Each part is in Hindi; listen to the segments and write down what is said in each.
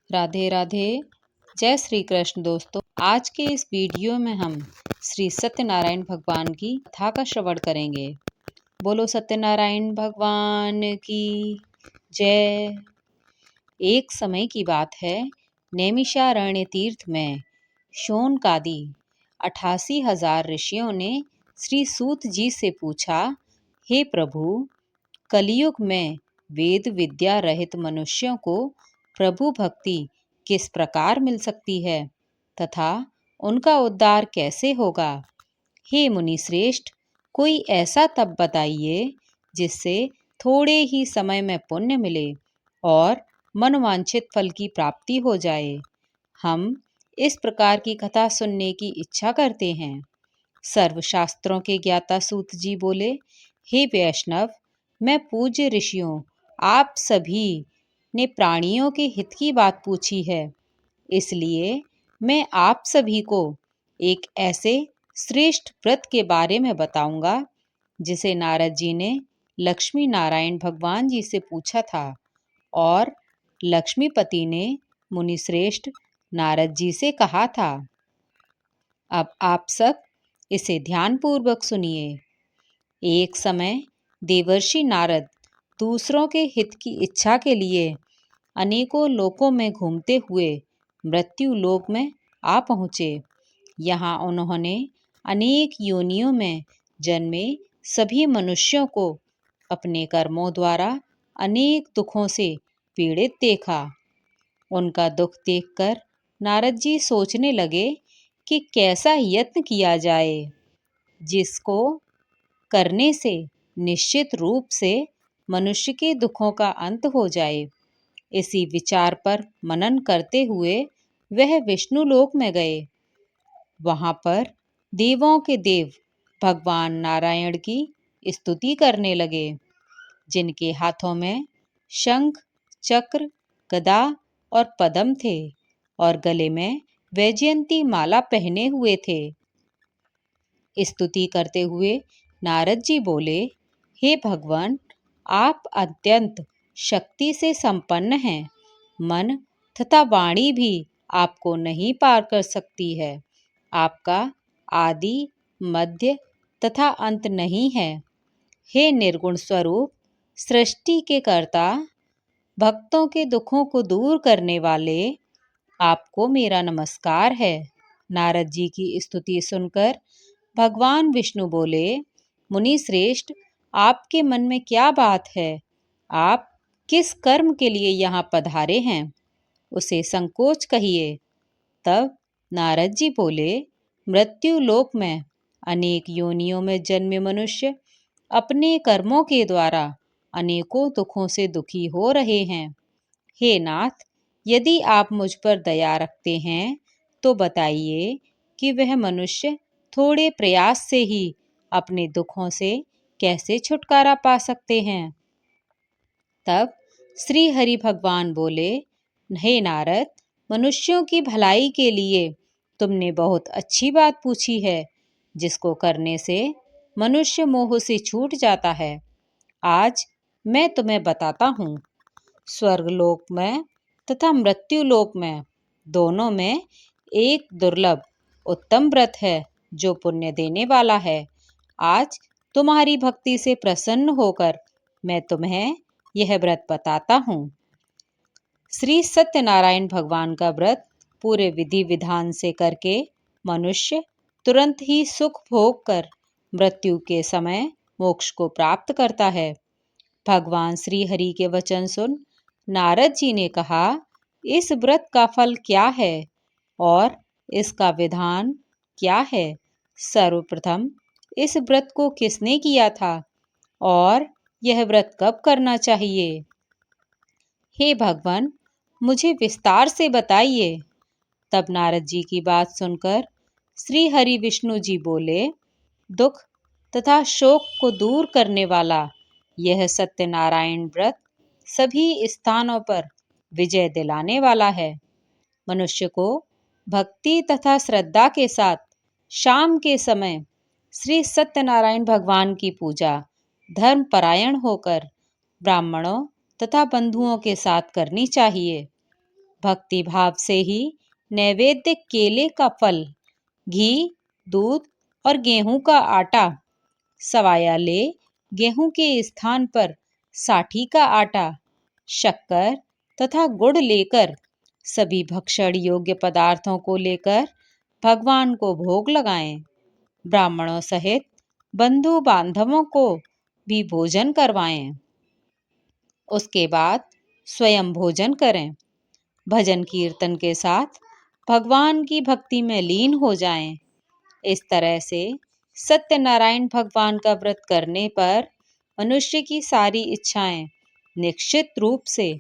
राधे राधे। जय श्री कृष्ण दोस्तों। आज के इस वीडियो में हम श्री सत्यनारायण भगवान की कथा का श्रवण करेंगे। बोलो सत्यनारायण भगवान की जय। एक समय की बात है, नैमिषारण्य तीर्थ में शौनकादि 88,000 ऋषियों ने श्री सूत जी से पूछा, हे प्रभु, कलयुग में वेद विद्या रहित मनुष्यों को प्रभु भक्ति किस प्रकार मिल सकती है तथा उनका उद्धार कैसे होगा। हे मुनि श्रेष्ठ, कोई ऐसा तप बताइए जिससे थोड़े ही समय में पुण्य मिले और मनवांछित फल की प्राप्ति हो जाए। हम इस प्रकार की कथा सुनने की इच्छा करते हैं। सर्वशास्त्रों के ज्ञाता सूत जी बोले, हे वैष्णव, मैं पूज्य ऋषियों आप सभी ने प्राणियों के हित की बात पूछी है, इसलिए मैं आप सभी को एक ऐसे श्रेष्ठ व्रत के बारे में बताऊंगा जिसे नारद जी ने लक्ष्मी नारायण भगवान जी से पूछा था और लक्ष्मीपति ने मुनि श्रेष्ठ नारद जी से कहा था। अब आप सब इसे ध्यानपूर्वक सुनिए। एक समय देवर्षि नारद दूसरों के हित की इच्छा के लिए अनेकों लोकों में घूमते हुए मृत्यु लोक में आ पहुँचे। यहाँ उन्होंने अनेक योनियों में जन्मे सभी मनुष्यों को अपने कर्मों द्वारा अनेक दुखों से पीड़ित देखा। उनका दुख देखकर नारद जी सोचने लगे कि कैसा यत्न किया जाए जिसको करने से निश्चित रूप से मनुष्य के दुखों का अंत हो जाए। इसी विचार पर मनन करते हुए वह विष्णु लोक में गए। वहां पर देवों के देव भगवान नारायण की स्तुति करने लगे, जिनके हाथों में शंख, चक्र, गदा और पद्म थे और गले में वैजयंती माला पहने हुए थे। स्तुति करते हुए नारद जी बोले, हे भगवान, आप अत्यंत शक्ति से संपन्न हैं। मन तथा वाणी भी आपको नहीं पार कर सकती है। आपका आदि, मध्य तथा अंत नहीं है। हे निर्गुण स्वरूप, सृष्टि के कर्ता, भक्तों के दुखों को दूर करने वाले, आपको मेरा नमस्कार है। नारद जी की स्तुति सुनकर भगवान विष्णु बोले, मुनि श्रेष्ठ, आपके मन में क्या बात है? आप किस कर्म के लिए यहाँ पधारे हैं, उसे संकोच कहिए। तब नारद जी बोले, मृत्यु लोक में अनेक योनियों में जन्मे मनुष्य अपने कर्मों के द्वारा अनेकों दुखों से दुखी हो रहे हैं। हे नाथ, यदि आप मुझ पर दया रखते हैं तो बताइए कि वह मनुष्य थोड़े प्रयास से ही अपने दुखों से कैसे छुटकारा पा सकते हैं। तब श्री हरि भगवान बोले, हे नारद, मनुष्यों की भलाई के लिए तुमने बहुत अच्छी बात पूछी है, जिसको करने से मनुष्य मोह से छूट जाता है। आज मैं तुम्हें बताता हूँ। स्वर्गलोक में तथा मृत्यु लोक में दोनों में एक दुर्लभ उत्तम व्रत है जो पुण्य देने वाला है। आज तुम्हारी भक्ति से प्रसन्न होकर मैं तुम्हें यह व्रत बताता हूँ। श्री सत्यनारायण भगवान का व्रत पूरे विधि विधान से करके मनुष्य तुरंत ही सुख भोग कर मृत्यु के समय मोक्ष को प्राप्त करता है। भगवान श्री हरि के वचन सुन नारद जी ने कहा, इस व्रत का फल क्या है और इसका विधान क्या है? सर्वप्रथम इस व्रत को किसने किया था और यह व्रत कब करना चाहिए? हे भगवान, मुझे विस्तार से बताइए। तब नारद जी की बात सुनकर श्री हरि विष्णु जी बोले, दुख तथा शोक को दूर करने वाला यह सत्यनारायण व्रत सभी स्थानों पर विजय दिलाने वाला है। मनुष्य को भक्ति तथा श्रद्धा के साथ शाम के समय श्री सत्यनारायण भगवान की पूजा धर्म परायण होकर ब्राह्मणों तथा बंधुओं के साथ करनी चाहिए। भक्ति भाव से ही नैवेद्य केले का फल, घी, दूध और गेहूं का आटा, सवाया ले गेहूं के स्थान पर साठी का आटा, शक्कर तथा गुड़ लेकर सभी भक्षण योग्य पदार्थों को लेकर भगवान को भोग लगाएं। ब्राह्मणों सहित बंधु बांधवों को भी भोजन करवाएं। उसके बाद स्वयं भोजन करें। भजन कीर्तन के साथ भगवान की भक्ति में लीन हो जाएं। इस तरह से सत्यनारायण भगवान का व्रत करने पर मनुष्य की सारी इच्छाएं निश्चित रूप से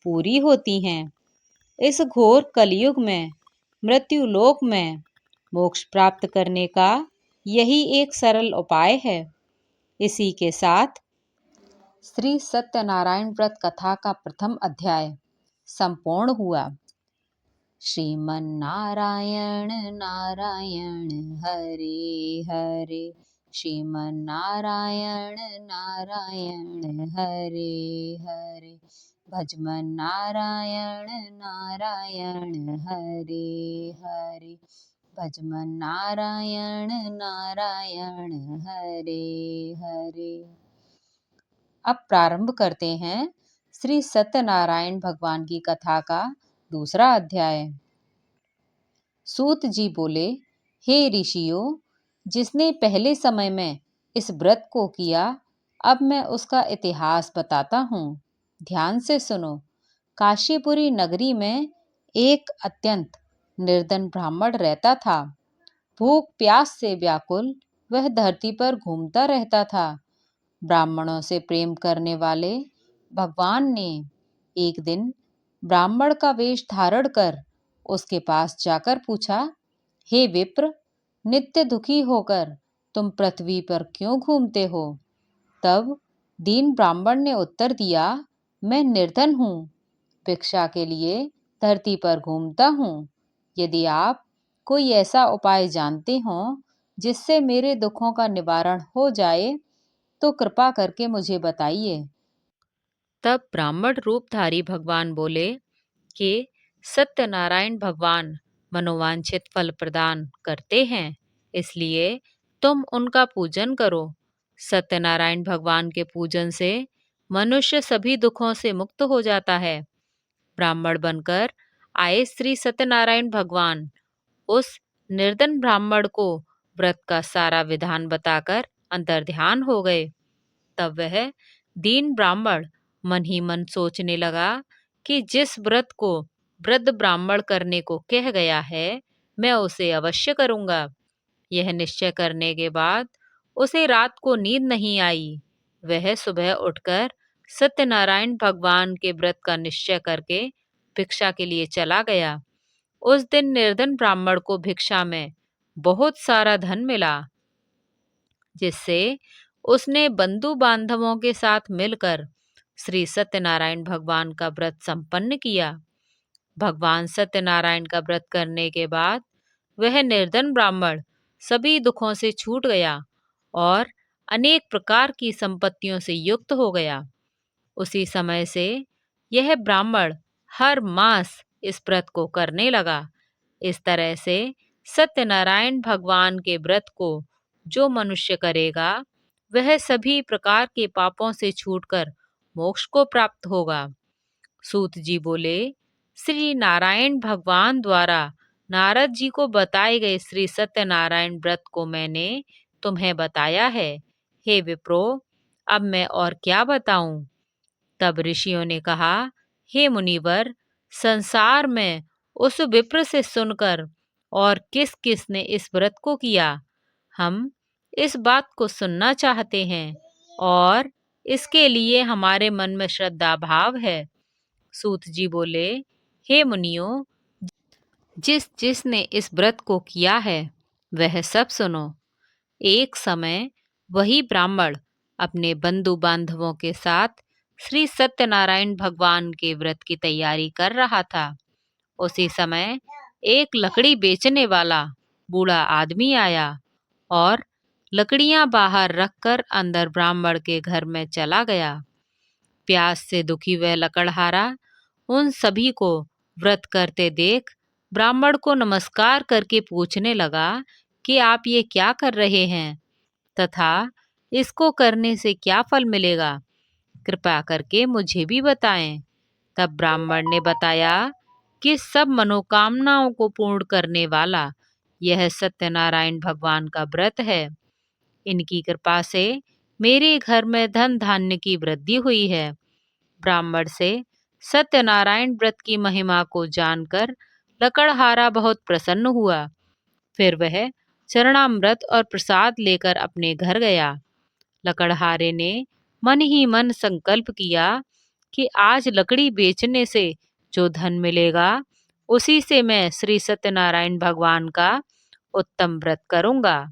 पूरी होती हैं। इस घोर कलयुग में मृत्यु लोक में मोक्ष प्राप्त करने का यही एक सरल उपाय है। इसी के साथ श्री सत्यनारायण व्रत कथा का प्रथम अध्याय संपूर्ण हुआ। श्रीमन्नारायण नारायण हरे हरे, श्रीमन्नारायण नारायण हरे हरे, भजमन नारायण नारायण हरे हरे, भजमन नारायण नारायण हरे हरे। अब प्रारंभ करते हैं श्री सत्यनारायण भगवान की कथा का दूसरा अध्याय। सूत जी बोले, हे ऋषियों, जिसने पहले समय में इस व्रत को किया, अब मैं उसका इतिहास बताता हूँ। ध्यान से सुनो। काशीपुरी नगरी में एक अत्यंत निर्धन ब्राह्मण रहता था। भूख प्यास से व्याकुल वह धरती पर घूमता रहता था। ब्राह्मणों से प्रेम करने वाले भगवान ने एक दिन ब्राह्मण का वेश धारण कर उसके पास जाकर पूछा, हे विप्र, नित्य दुखी होकर तुम पृथ्वी पर क्यों घूमते हो? तब दीन ब्राह्मण ने उत्तर दिया, मैं निर्धन हूँ, भिक्षा के लिए धरती पर घूमता हूँ। यदि आप कोई ऐसा उपाय जानते हो जिससे मेरे दुखों का निवारण हो जाए तो कृपा करके मुझे बताइए। तब ब्राह्मण रूपधारी भगवान बोले कि सत्यनारायण भगवान मनोवांछित फल प्रदान करते हैं, इसलिए तुम उनका पूजन करो। सत्यनारायण भगवान के पूजन से मनुष्य सभी दुखों से मुक्त हो जाता है। ब्राह्मण बनकर आए श्री सत्यनारायण भगवान उस निर्धन ब्राह्मण को व्रत का सारा विधान बताकर अंतर्ध्यान हो गए। तब वह दीन ब्राह्मण मन ही मन सोचने लगा कि जिस व्रत को वृद्ध ब्राह्मण करने को कह गया है, मैं उसे अवश्य करूंगा। यह निश्चय करने के बाद उसे रात को नींद नहीं आई। वह सुबह उठकर सत्यनारायण भगवान के व्रत का निश्चय करके भिक्षा के लिए चला गया। उस दिन निर्धन ब्राह्मण को भिक्षा में बहुत सारा धन मिला, जिससे उसने बंधु बांधवों के साथ मिलकर श्री सत्यनारायण भगवान का व्रत संपन्न किया। भगवान सत्यनारायण का व्रत करने के बाद वह निर्धन ब्राह्मण सभी दुखों से छूट गया और अनेक प्रकार की संपत्तियों से युक्त हो गया। उसी समय से यह ब्राह्मण हर मास इस व्रत को करने लगा। इस तरह से सत्यनारायण भगवान के व्रत को जो मनुष्य करेगा, वह सभी प्रकार के पापों से छूटकर मोक्ष को प्राप्त होगा। सूत जी बोले, श्री नारायण भगवान द्वारा नारद जी को बताए गए श्री सत्यनारायण व्रत को मैंने तुम्हें बताया है। हे विप्रो, अब मैं और क्या बताऊं? तब ऋषियों ने कहा, हे मुनिवर, संसार में उस विप्र से सुनकर और किस किस ने इस व्रत को किया, हम इस बात को सुनना चाहते हैं और इसके लिए हमारे मन में श्रद्धा भाव है। सूत जी बोले, हे मुनियों, जिस जिसने इस व्रत को किया है वह सब सुनो। एक समय वही ब्राह्मण अपने बंधु बांधवों के साथ श्री सत्यनारायण भगवान के व्रत की तैयारी कर रहा था। उसी समय एक लकड़ी बेचने वाला बूढ़ा आदमी आया और लकड़ियां बाहर रखकर अंदर ब्राह्मण के घर में चला गया। प्यास से दुखी वह लकड़हारा उन सभी को व्रत करते देख ब्राह्मण को नमस्कार करके पूछने लगा कि आप ये क्या कर रहे हैं तथा इसको करने से क्या फल मिलेगा, कृपा करके मुझे भी बताएं। तब ब्राह्मण ने बताया कि सब मनोकामनाओं को पूर्ण करने वाला यह सत्यनारायण भगवान का व्रत है। इनकी कृपा से मेरे घर में धन धान्य की वृद्धि हुई है। ब्राह्मण से सत्यनारायण व्रत की महिमा को जानकर लकड़हारा बहुत प्रसन्न हुआ। फिर वह चरणामृत और प्रसाद लेकर अपने घर गया। लकड़हारे ने मन ही मन संकल्प किया कि आज लकड़ी बेचने से जो धन मिलेगा उसी से मैं श्री सत्यनारायण भगवान का उत्तम व्रत करूंगा।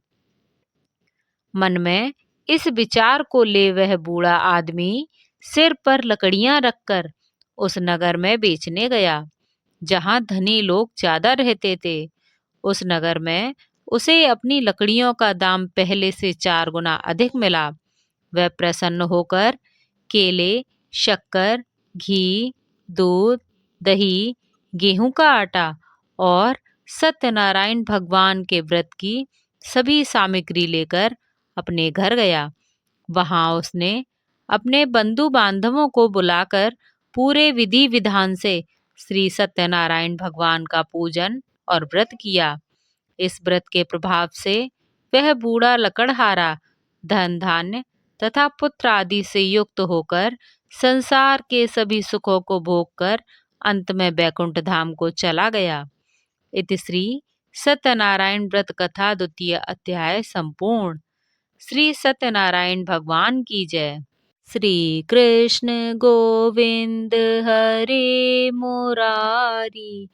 मन में इस विचार को ले वह बूढ़ा आदमी सिर पर लकड़ियां रखकर उस नगर में बेचने गया जहां धनी लोग ज्यादा रहते थे। उस नगर में उसे अपनी लकड़ियों का दाम पहले से 4 गुना अधिक मिला। वह प्रसन्न होकर केले, शक्कर, घी, दूध, दही, गेहूं का आटा और सत्यनारायण भगवान के व्रत की सभी सामग्री लेकर अपने घर गया। वहां उसने अपने बंधु बांधवों को बुलाकर पूरे विधि विधान से श्री सत्यनारायण भगवान का पूजन और व्रत किया। इस व्रत के प्रभाव से वह बूढ़ा लकड़हारा धन धान्य तथा पुत्र आदि से युक्त होकर संसार के सभी सुखों को भोग कर अंत में बैकुंठ धाम को चला गया। इति श्री सत्यनारायण व्रत कथा द्वितीय अध्याय संपूर्ण। श्री सत्यनारायण भगवान की जय। श्री कृष्ण गोविंद हरे मुरारी,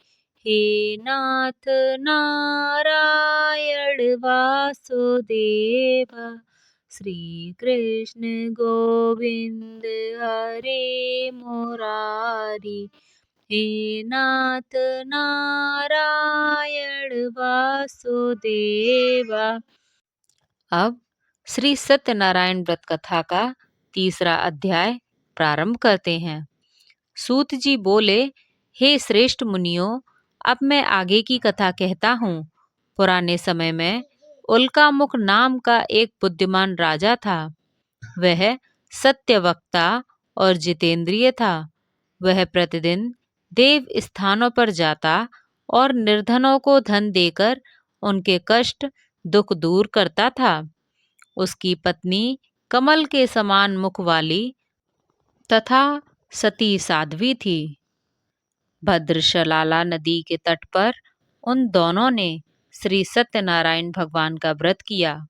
हे नाथ नारायण वासुदेव। श्री कृष्ण गोविंद हरे मुरारी, हे नाथ नारायण वासुदेव। अब श्री सत्यनारायण व्रत कथा का तीसरा अध्याय प्रारंभ करते हैं। सूत जी बोले, हे श्रेष्ठ मुनियों, अब मैं आगे की कथा कहता हूँ। पुराने समय में उल्कामुख नाम का एक बुद्धिमान राजा था। वह सत्यवक्ता और जितेंद्रिय था। वह प्रतिदिन देव स्थानों पर जाता और निर्धनों को धन देकर उनके कष्ट दुख दूर करता था। उसकी पत्नी कमल के समान मुख वाली तथा सती साध्वी थी। भद्रशलाला नदी के तट पर उन दोनों ने श्री सत्यनारायण भगवान का व्रत किया।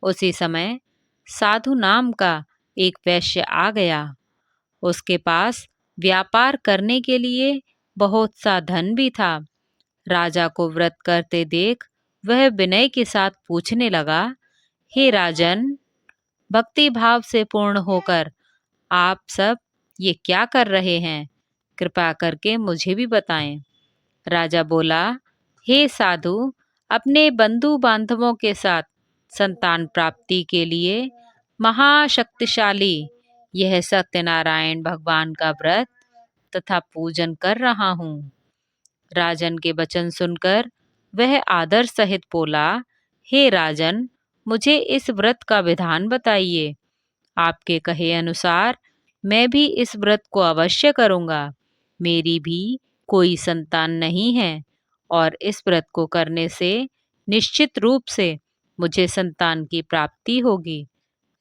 उसी समय साधु नाम का एक वैश्य आ गया। उसके पास व्यापार करने के लिए बहुत सा धन भी था। राजा को व्रत करते देख वह विनय के साथ पूछने लगा, हे राजन, भक्ति भाव से पूर्ण होकर आप सब ये क्या कर रहे हैं? कृपा करके मुझे भी बताएं। राजा बोला, हे साधु, अपने बंधु बांधवों के साथ संतान प्राप्ति के लिए महाशक्तिशाली यह सत्यनारायण भगवान का व्रत तथा पूजन कर रहा हूँ। राजन के वचन सुनकर वह आदर सहित बोला, हे राजन, मुझे इस व्रत का विधान बताइए। आपके कहे अनुसार मैं भी इस व्रत को अवश्य करूँगा। मेरी भी कोई संतान नहीं है और इस व्रत को करने से निश्चित रूप से मुझे संतान की प्राप्ति होगी।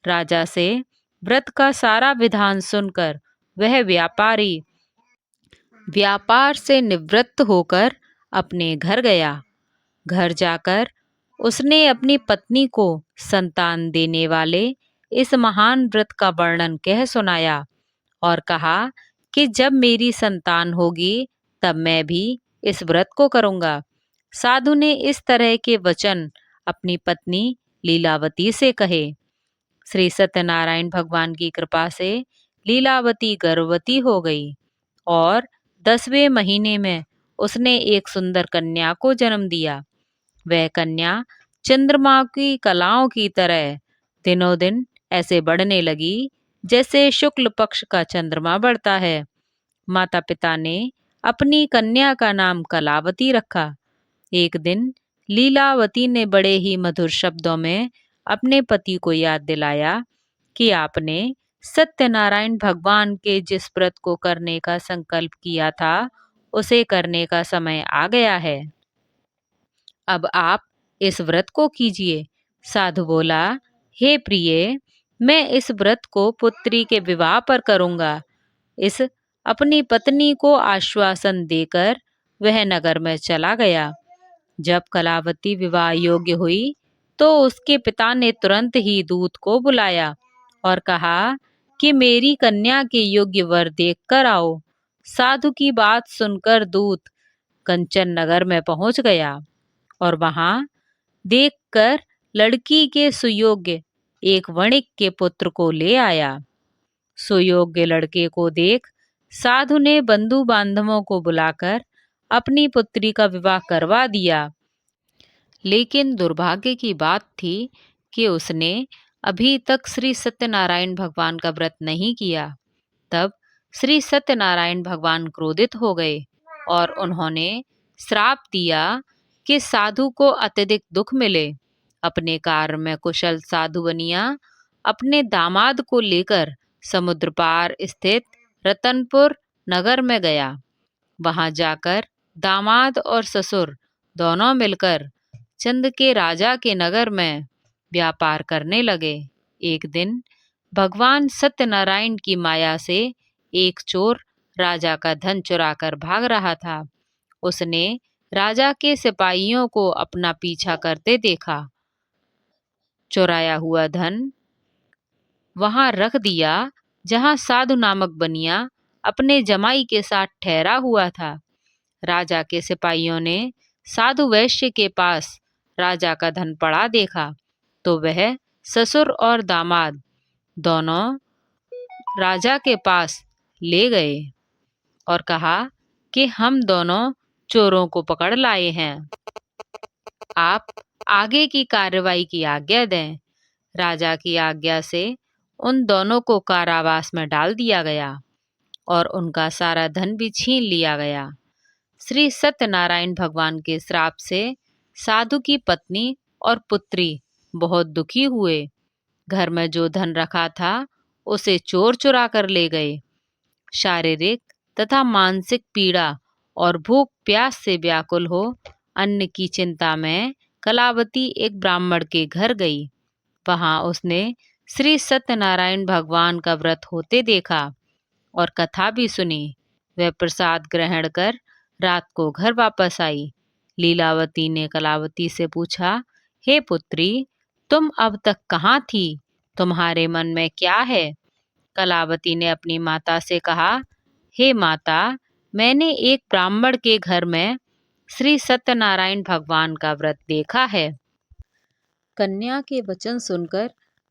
राजा से व्रत का सारा विधान सुनकर वह व्यापारी व्यापार से निवृत्त होकर अपने घर गया। घर जाकर उसने अपनी पत्नी को संतान देने वाले इस महान व्रत का वर्णन कह सुनाया और कहा कि जब मेरी संतान होगी तब मैं भी इस व्रत को करूँगा। साधु ने इस तरह के वचन अपनी पत्नी लीलावती से कहे। श्री सत्यनारायण भगवान की कृपा से लीलावती गर्भवती हो गई और 10वें महीने में उसने एक सुंदर कन्या को जन्म दिया। वह कन्या चंद्रमा की कलाओं की तरह दिनों दिन ऐसे बढ़ने लगी जैसे शुक्ल पक्ष का चंद्रमा बढ़ता है। माता पिता ने अपनी कन्या का नाम कलावती रखा। एक दिन लीलावती ने बड़े ही मधुर शब्दों में अपने पति को याद दिलाया कि आपने सत्यनारायण भगवान के जिस व्रत को करने का संकल्प किया था उसे करने का समय आ गया है। अब आप इस व्रत को कीजिए। साधु बोला, हे प्रिय, मैं इस व्रत को पुत्री के विवाह पर करूंगा। इस अपनी पत्नी को आश्वासन देकर वह नगर में चला गया। जब कलावती विवाह योग्य हुई तो उसके पिता ने तुरंत ही दूत को बुलाया और कहा कि मेरी कन्या के योग्य वर देख कर आओ। साधु की बात सुनकर दूत कंचन नगर में पहुंच गया और वहां देखकर लड़की के सुयोग्य एक वणिक के पुत्र को ले आया। सुयोग्य लड़के को देख साधु ने बंधु बांधवों को बुलाकर अपनी पुत्री का विवाह करवा दिया। लेकिन दुर्भाग्य की बात थी कि उसने अभी तक श्री सत्यनारायण भगवान का व्रत नहीं किया। तब श्री सत्यनारायण भगवान क्रोधित हो गए और उन्होंने श्राप दिया कि साधु को अत्यधिक दुख मिले। अपने कार्य में कुशल साधु बनिया अपने दामाद को लेकर समुद्र पार स्थित रतनपुर नगर में गया। वहां जाकर दामाद और ससुर दोनों मिलकर चंद के राजा के नगर में व्यापार करने लगे। एक दिन भगवान सत्यनारायण की माया से एक चोर राजा का धन चुराकर भाग रहा था। उसने राजा के सिपाहियों को अपना पीछा करते देखा। चुराया हुआ धन वहां रख दिया जहां साधु नामक बनिया अपने जमाई के साथ ठहरा हुआ था। राजा के सिपाहियों ने साधु वैश्य के पास राजा का धन पड़ा देखा तो वह ससुर और दामाद दोनों राजा के पास ले गए और कहा कि हम दोनों चोरों को पकड़ लाए हैं, आप आगे की कार्रवाई की आज्ञा दें। राजा की आज्ञा से उन दोनों को कारावास में डाल दिया गया और उनका सारा धन भी छीन लिया गया। श्री सत्यनारायण भगवान के श्राप से साधु की पत्नी और पुत्री बहुत दुखी हुए। घर में जो धन रखा था उसे चोर चुरा कर ले गए। शारीरिक तथा मानसिक पीड़ा और भूख प्यास से व्याकुल हो अन्न की चिंता में कलावती एक ब्राह्मण के घर गई। वहां उसने श्री सत्यनारायण भगवान का व्रत होते देखा और कथा भी सुनी। वह प्रसाद ग्रहण कर रात को घर वापस आई। लीलावती ने कलावती से पूछा, हे पुत्री, तुम अब तक कहाँ थी? तुम्हारे मन में क्या है? कलावती ने अपनी माता से कहा, हे माता, मैंने एक ब्राह्मण के घर में श्री सत्यनारायण भगवान का व्रत देखा है। कन्या के वचन सुनकर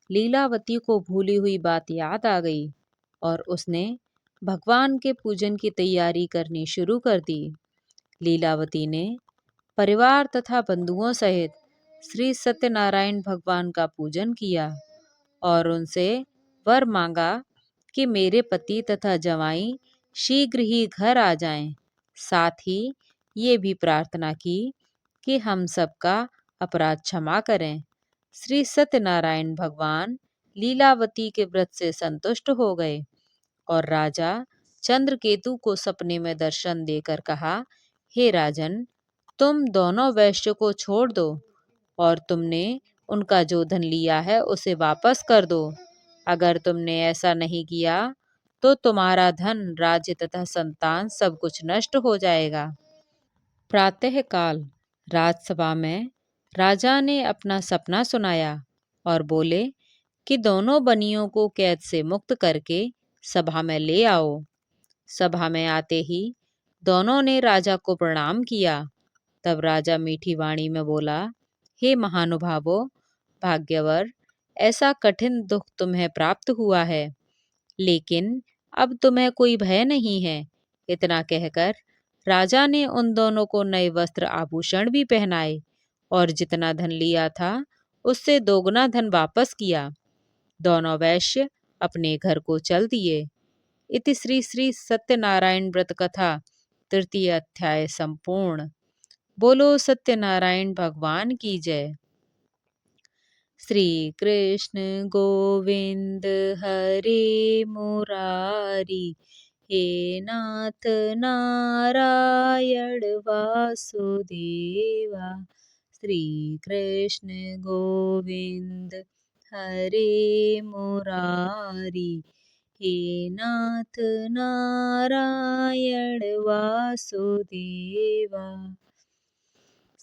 लीलावती को भूली हुई बात याद आ गई और उसने भगवान के पूजन की तैयारी करनी शुरू कर दी। लीलावती ने परिवार तथा बंधुओं सहित श्री सत्यनारायण भगवान का पूजन किया और उनसे वर मांगा कि मेरे पति तथा जवाई शीघ्र ही घर आ जाएं। साथ ही ये भी प्रार्थना की कि हम सबका अपराध क्षमा करें। श्री सत्यनारायण भगवान लीलावती के व्रत से संतुष्ट हो गए और राजा चंद्रकेतु को सपने में दर्शन देकर कहा, हे राजन, तुम दोनों वैश्य को छोड़ दो और तुमने उनका जो धन लिया है उसे वापस कर दो। अगर तुमने ऐसा नहीं किया तो तुम्हारा धन, राज्य तथा संतान सब कुछ नष्ट हो जाएगा। प्रातः काल राजसभा में राजा ने अपना सपना सुनाया और बोले कि दोनों बनियों को कैद से मुक्त करके सभा में ले आओ। सभा में आते ही दोनों ने राजा को प्रणाम किया। तब राजा मीठी वाणी में बोला, हे महानुभावों, भाग्यवर, ऐसा कठिन दुख तुम्हें प्राप्त हुआ है, लेकिन अब तुम्हें कोई भय नहीं है। इतना कहकर राजा ने उन दोनों को नए वस्त्र आभूषण भी पहनाए और जितना धन लिया था उससे दोगुना धन वापस किया। दोनों वैश्य अपने घर को चल दिए। इति श्री श्री सत्यनारायण व्रत कथा तृतीय अध्याय संपूर्ण। बोलो सत्यनारायण भगवान की जय। श्री कृष्ण गोविंद हरे मुरारी, हे नाथ नारायण वासुदेवा। श्री कृष्ण गोविंद हरे मुरारी, हे नाथ नारायण वासुदेवा।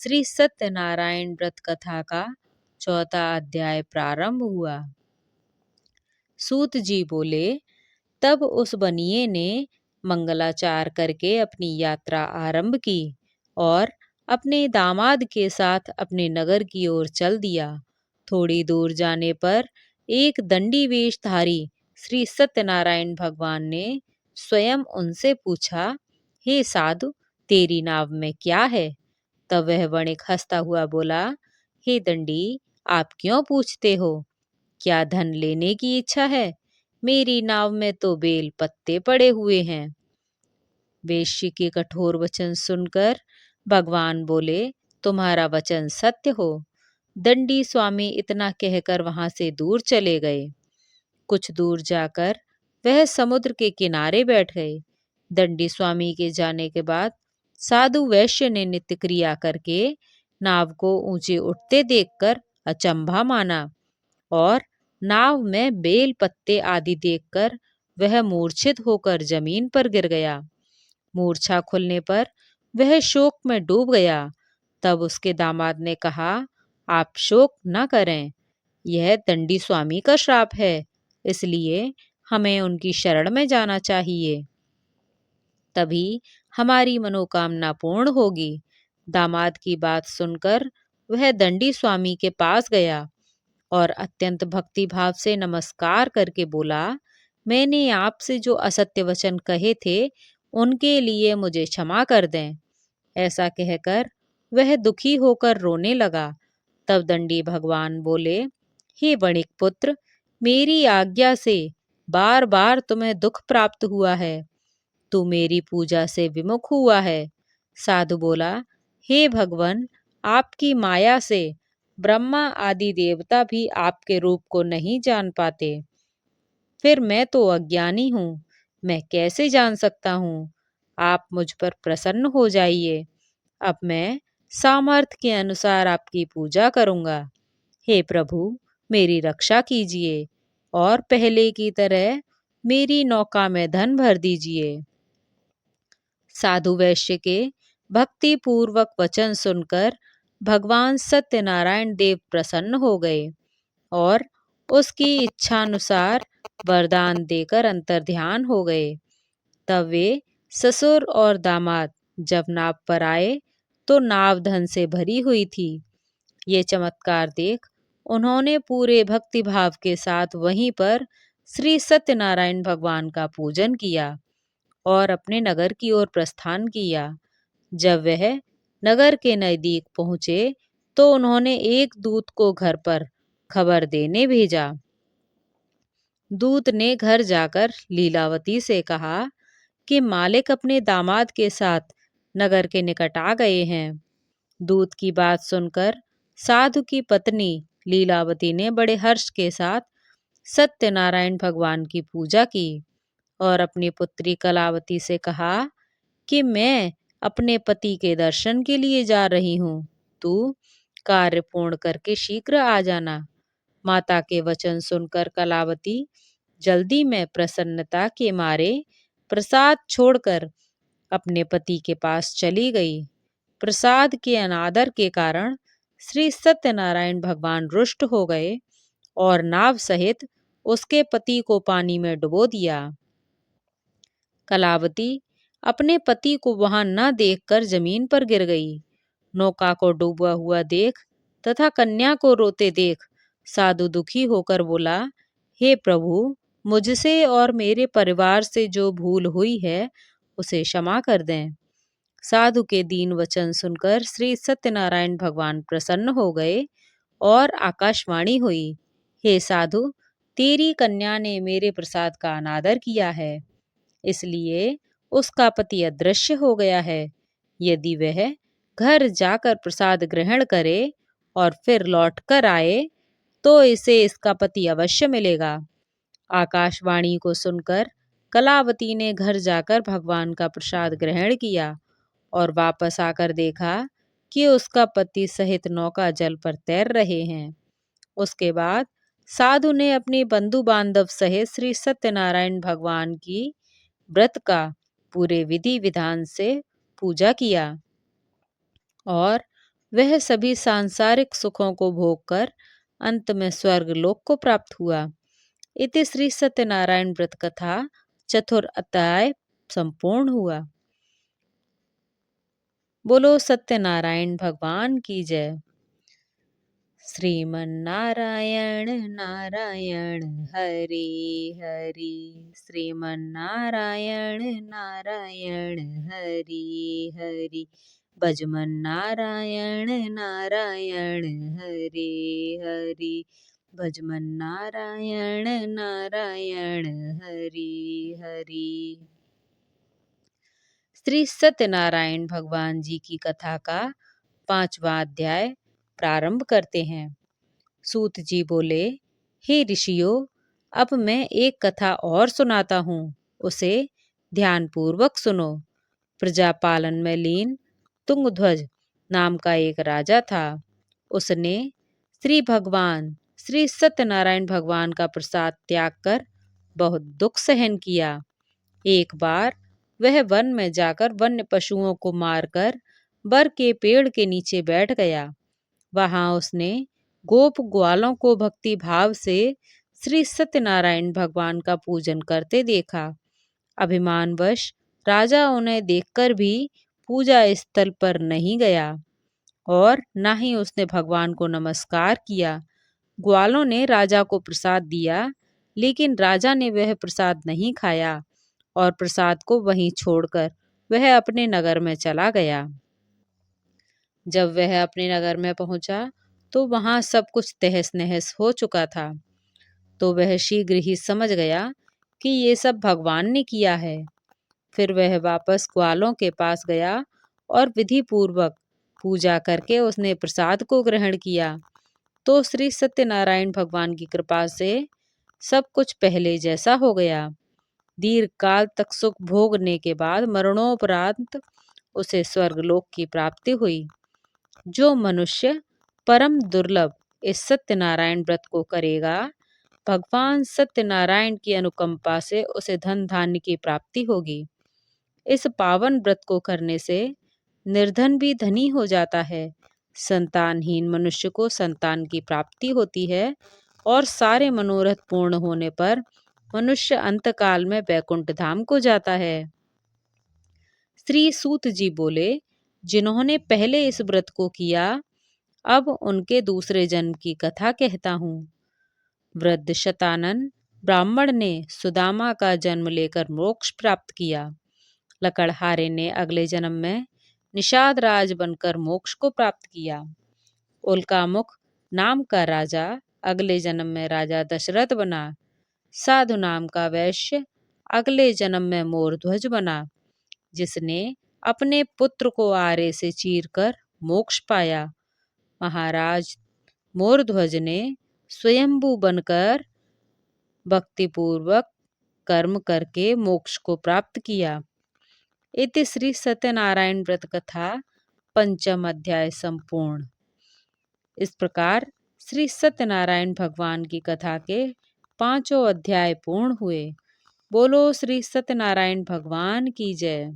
श्री सत्यनारायण व्रत कथा का चौथा अध्याय प्रारंभ हुआ। सूत जी बोले, तब उस बनिए ने मंगलाचार करके अपनी यात्रा आरंभ की और अपने दामाद के साथ अपने नगर की ओर चल दिया। थोड़ी दूर जाने पर एक दंडी वेशधारी श्री सत्यनारायण भगवान ने स्वयं उनसे पूछा, हे साधु, तेरी नाव में क्या है? तब वह वणिक हंसता हुआ बोला, हे दंडी, आप क्यों पूछते हो? क्या धन लेने की इच्छा है? मेरी नाव में तो बेल पत्ते पड़े हुए हैं। वेश्य के कठोर वचन सुनकर भगवान बोले, तुम्हारा वचन सत्य हो। दंडी स्वामी इतना कहकर वहां से दूर चले गए। कुछ दूर जाकर वह समुद्र के किनारे बैठ गए। दंडी स्वामी के जाने के बाद साधु वैश्य ने नित्य क्रिया करके नाव को ऊंचे उठते देखकर अचंभा माना और नाव में बेल पत्ते आदि देखकर वह मूर्छित होकर जमीन पर गिर गया। मूर्छा खुलने पर वह शोक में डूब गया। तब उसके दामाद ने कहा, आप शोक न करें, यह दंडी स्वामी का श्राप है, इसलिए हमें उनकी शरण में जाना चाहिए, तभी हमारी मनोकामना पूर्ण होगी। दामाद की बात सुनकर वह दंडी स्वामी के पास गया और अत्यंत भक्ति भाव से नमस्कार करके बोला, मैंने आपसे जो असत्य वचन कहे थे उनके लिए मुझे क्षमा कर दें। ऐसा कहकर वह दुखी होकर रोने लगा। तब दंडी भगवान बोले, हे वणिक पुत्र, मेरी आज्ञा से बार बार तुम्हें दुख प्राप्त हुआ है। तू मेरी पूजा से विमुख हुआ है। साधु बोला, हे भगवान, आपकी माया से ब्रह्मा आदि देवता भी आपके रूप को नहीं जान पाते। फिर मैं तो अज्ञानी हूँ, मैं कैसे जान सकता हूँ? आप मुझ पर प्रसन्न हो जाइए। अब मैं सामर्थ्य के अनुसार आपकी पूजा करूँगा। हे प्रभु, मेरी रक्षा कीजिए और पहले की तरह मेरी नौका में धन भर दीजिए। साधु वैश्य के भक्ति पूर्वक वचन सुनकर भगवान सत्यनारायण देव प्रसन्न हो गए और उसकी इच्छानुसार वरदान देकर अंतर्ध्यान हो गए। तब वे ससुर और दामाद जब नाव पर आए तो नाव धन से भरी हुई थी। ये चमत्कार देख उन्होंने पूरे भक्ति भाव के साथ वहीं पर श्री सत्यनारायण भगवान का पूजन किया और अपने नगर की ओर प्रस्थान किया। जब वह नगर के नजदीक पहुंचे तो उन्होंने एक दूत को घर पर खबर देने भेजा। दूत ने घर जाकर लीलावती से कहा कि मालिक अपने दामाद के साथ नगर के निकट आ गए हैं। दूत की बात सुनकर साधु की पत्नी लीलावती ने बड़े हर्ष के साथ सत्यनारायण भगवान की पूजा की और अपनी पुत्री कलावती से कहा कि मैं अपने पति के दर्शन के लिए जा रही हूँ, तू कार्य पूर्ण करके शीघ्र आ जाना। माता के वचन सुनकर कलावती जल्दी में प्रसन्नता के मारे प्रसाद छोड़कर अपने पति के पास चली गई। प्रसाद के अनादर के कारण श्री सत्यनारायण भगवान रुष्ट हो गए और नाव सहित उसके पति को पानी में डुबो दिया। कलावती अपने पति को वहां न देखकर जमीन पर गिर गई। नौका को डूबा हुआ देख तथा कन्या को रोते देख साधु दुखी होकर बोला, हे प्रभु, मुझसे और मेरे परिवार से जो भूल हुई है उसे क्षमा कर दें। साधु के दीन वचन सुनकर श्री सत्यनारायण भगवान प्रसन्न हो गए और आकाशवाणी हुई, हे साधु, तेरी कन्या ने मेरे प्रसाद का अनादर किया है, इसलिए उसका पति अदृश्य हो गया है। यदि वह घर जाकर प्रसाद ग्रहण करे और फिर लौट कर आए तो इसे इसका पति अवश्य मिलेगा। आकाशवाणी को सुनकर कलावती ने घर जाकर भगवान का प्रसाद ग्रहण किया और वापस आकर देखा कि उसका पति सहित नौका जल पर तैर रहे हैं। उसके बाद साधु ने अपने बंधु बांधव सहित श्री सत्यनारायण भगवान की व्रत का पूरे विधि विधान से पूजा किया और वह सभी सांसारिक सुखों को भोग कर अंत में स्वर्ग लोक को प्राप्त हुआ। इति श्री सत्यनारायण व्रत कथा चतुर अध्याय संपूर्ण हुआ। बोलो सत्यनारायण भगवान की जय। श्रीमन्नारायण नारायण हरि हरि, श्रीमन्नारायण नारायण हरि हरि, भजमन नारायण नारायण हरि हरि, भजमन नारायण नारायण हरि हरि। श्री सत्यनारायण भगवान जी की कथा का 5वां अध्याय प्रारंभ करते हैं। सूत जी बोले, हे ऋषियों, अब मैं एक कथा और सुनाता हूँ, उसे ध्यानपूर्वक सुनो। प्रजापालन में लीन तुंगध्वज नाम का एक राजा था। उसने श्री भगवान श्री सत्यनारायण भगवान का प्रसाद त्याग कर बहुत दुख सहन किया। एक बार वह वन में जाकर वन्य पशुओं को मारकर बर के पेड़ के नीचे बैठ गया। वहां उसने गोप ग्वालों को भक्ति भाव से श्री सत्यनारायण भगवान का पूजन करते देखा। अभिमानवश राजा उन्हें देखकर भी पूजा स्थल पर नहीं गया और न ही उसने भगवान को नमस्कार किया। ग्वालों ने राजा को प्रसाद दिया, लेकिन राजा ने वह प्रसाद नहीं खाया और प्रसाद को वहीं छोड़कर वह अपने नगर में चला गया। जब वह अपने नगर में पहुंचा तो वहां सब कुछ तहस नहस हो चुका था। तो वह शीघ्र ही समझ गया कि ये सब भगवान ने किया है। फिर वह वापस ग्वालों के पास गया और विधि पूर्वक पूजा करके उसने प्रसाद को ग्रहण किया। तो श्री सत्यनारायण भगवान की कृपा से सब कुछ पहले जैसा हो गया। दीर्घ काल तक सुख भोगने के बाद मरणोपरांत उसे स्वर्गलोक की प्राप्ति हुई। जो मनुष्य परम दुर्लभ इस सत्यनारायण व्रत को करेगा, भगवान सत्यनारायण की अनुकंपा से उसे धन धान्य की प्राप्ति होगी। इस पावन व्रत को करने से निर्धन भी धनी हो जाता है, संतानहीन मनुष्य को संतान की प्राप्ति होती है और सारे मनोरथ पूर्ण होने पर मनुष्य अंतकाल में वैकुंठ धाम को जाता है। श्री सूत जी बोले, जिन्होंने पहले इस व्रत को किया, अब उनके दूसरे जन्म की कथा कहता हूँ। वृद्ध शतानन ब्राह्मण ने सुदामा का जन्म लेकर मोक्ष प्राप्त किया। लकड़हारे ने अगले जन्म में निषाद राज बनकर मोक्ष को प्राप्त किया। उल्कामुख नाम का राजा अगले जन्म में राजा दशरथ बना। साधु नाम का वैश्य अगले जन्म में मोरध्वज बना, जिसने अपने पुत्र को आरे से चीरकर मोक्ष पाया। महाराज मोरध्वज ने स्वयंभू बनकर भक्तिपूर्वक कर्म करके मोक्ष को प्राप्त किया। इति श्री सत्यनारायण व्रत कथा 5वां अध्याय संपूर्ण। इस प्रकार श्री सत्यनारायण भगवान की कथा के 5 अध्याय पूर्ण हुए। बोलो श्री सत्यनारायण भगवान की जय।